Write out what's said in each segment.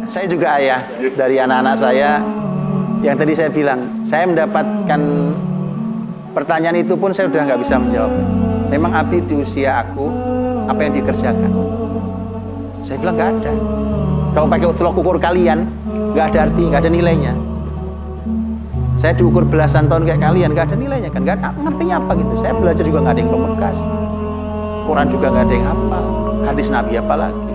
Saya juga ayah dari anak-anak saya. Yang tadi saya bilang, saya mendapatkan pertanyaan itu pun saya udah nggak bisa menjawab. Memang Abi di usia aku, apa yang dikerjakan? Saya bilang nggak ada. Kalau pakai tolak ukur kalian, nggak ada arti, nggak ada nilainya. Saya diukur belasan tahun kayak kalian, nggak ada nilainya kan? Nggak ngertinya apa gitu. Saya belajar juga nggak ada yang pembekas. Quran juga nggak ada yang hafal. Hadis Nabi apalagi.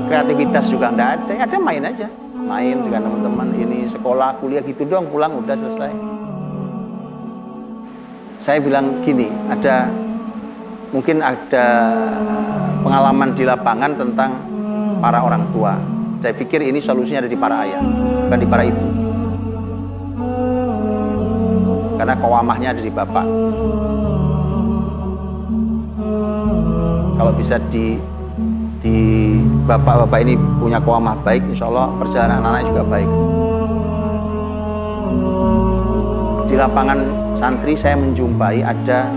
Kreativitas juga nggak ada. Ada main aja, main dengan teman-teman. Ini sekolah, kuliah gitu doang, pulang udah selesai. Saya bilang gini, mungkin ada pengalaman di lapangan tentang para orang tua. Saya pikir ini solusinya ada di para ayah, bukan di para ibu. Karena qawamahnya ada di bapak. Kalau bisa di bapak-bapak ini punya qawamah baik, insya Allah perjalanan anak-anak juga baik. Di lapangan santri saya menjumpai ada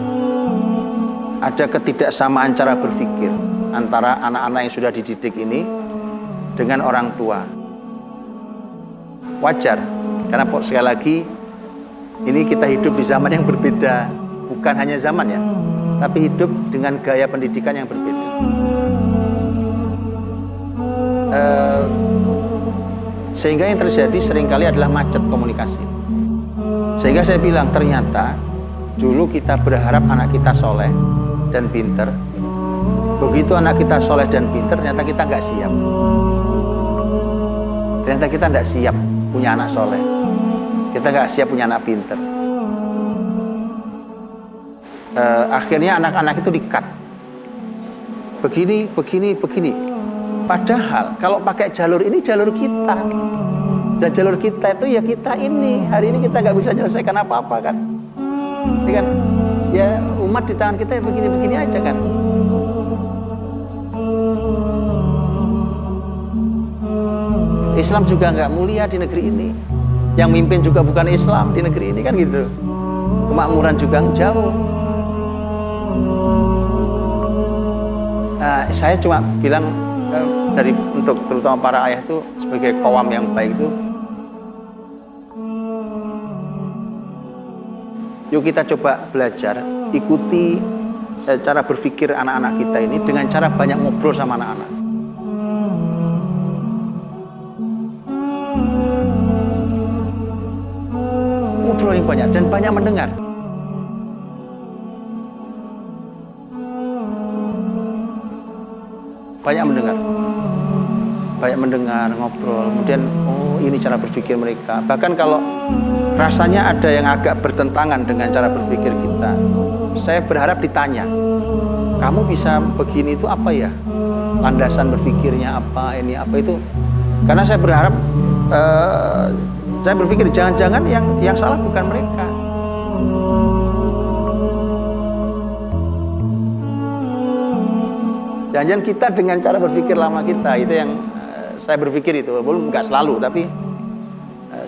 ketidaksamaan cara berpikir antara anak-anak yang sudah dididik ini dengan orang tua. Wajar, karena sekali lagi ini kita hidup di zaman yang berbeda, bukan hanya zaman ya, tapi hidup dengan gaya pendidikan yang berbeda. Sehingga yang terjadi seringkali adalah macet komunikasi. Sehingga saya bilang ternyata dulu kita berharap anak kita soleh dan pinter. Begitu anak kita soleh dan pinter, ternyata kita nggak siap. Ternyata kita nggak siap punya anak soleh. Kita nggak siap punya anak pinter. Akhirnya anak-anak itu di-cut. Begini. Padahal kalau pakai jalur ini jalur kita. Dan jalur kita itu ya kita ini. Hari ini kita nggak bisa menyelesaikan apa-apa kan. Ini kan ya umat di tangan kita ya begini-begini aja kan. Islam juga nggak mulia di negeri ini. Yang mimpin juga bukan Islam di negeri ini kan gitu. Kemakmuran juga jauh. Saya cuma bilang untuk terutama para ayah itu sebagai qawam yang baik itu, yuk kita coba belajar, ikuti cara berpikir anak-anak kita ini dengan cara banyak ngobrol sama anak-anak. Ngobrol yang banyak dan banyak mendengar. Banyak mendengar, ngobrol, kemudian ini cara berpikir mereka. Bahkan kalau rasanya ada yang agak bertentangan dengan cara berpikir kita, saya berharap ditanya, kamu bisa begini itu apa ya? Landasan berpikirnya apa, ini apa itu? Karena saya berharap, saya berpikir jangan-jangan yang salah bukan mereka. Jangan-jangan kita dengan cara berpikir lama kita, itu yang saya berpikir itu, walaupun nggak selalu, tapi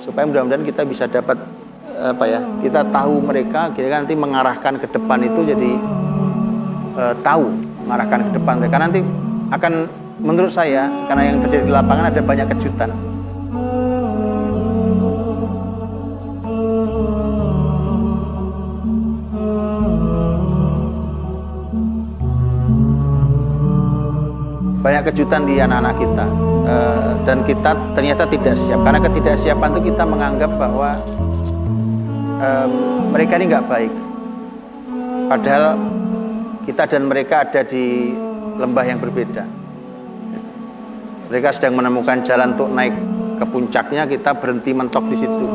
supaya mudah-mudahan kita bisa dapat kita tahu mereka, kita nanti mengarahkan ke depan itu jadi tahu mengarahkan ke depan mereka nanti akan, menurut saya, karena yang terjadi di lapangan ada banyak kejutan. Banyak kejutan di anak-anak kita, dan kita ternyata tidak siap. Karena ketidaksiapan itu kita menganggap bahwa mereka ini nggak baik. Padahal kita dan mereka ada di lembah yang berbeda. Mereka sedang menemukan jalan untuk naik ke puncaknya, kita berhenti mentok di situ.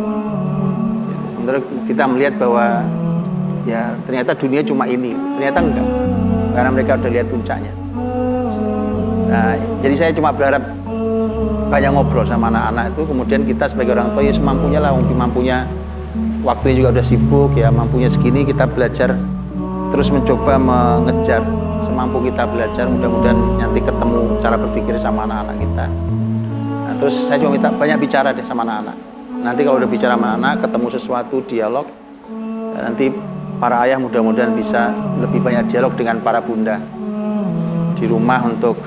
Menurut kita melihat bahwa ya ternyata dunia cuma ini, ternyata enggak, karena mereka udah lihat puncaknya. Nah, jadi saya cuma berharap banyak ngobrol sama anak-anak itu, kemudian kita sebagai orang tua ya semampunya lah, mampunya, waktunya juga udah sibuk ya, mampunya segini kita belajar terus mencoba mengejar semampu kita belajar, mudah-mudahan nanti ketemu cara berpikir sama anak-anak kita. Nah, terus saya cuma minta banyak bicara deh sama anak-anak. Nanti kalau udah bicara sama anak, ketemu sesuatu, dialog, nanti para ayah mudah-mudahan bisa lebih banyak dialog dengan para bunda di rumah untuk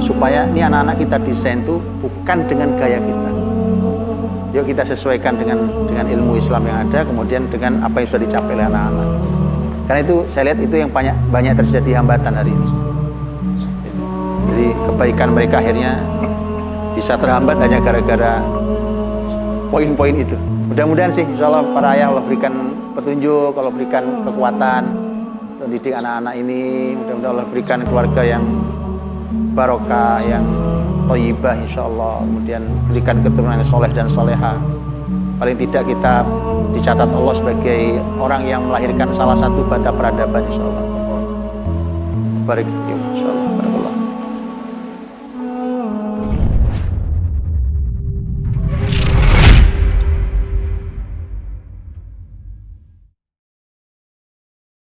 supaya ini anak-anak kita desain tuh bukan dengan gaya kita. Yuk kita sesuaikan dengan ilmu Islam yang ada, kemudian dengan apa yang sudah dicapai oleh anak-anak. Karena itu saya lihat itu yang banyak terjadi hambatan hari ini. Jadi kebaikan mereka akhirnya bisa terhambat hanya gara-gara poin-poin itu. Mudah-mudahan sih, insya Allah para ayah Allah berikan petunjuk, Allah berikan kekuatan untuk mendidik anak-anak ini. Mudah-mudahan Allah berikan keluarga yang barokah, yang thayyibah insya Allah. Kemudian berikan keturunan yang soleh dan soleha. Paling tidak kita dicatat Allah sebagai orang yang melahirkan salah satu bata peradaban insya Allah. Barik.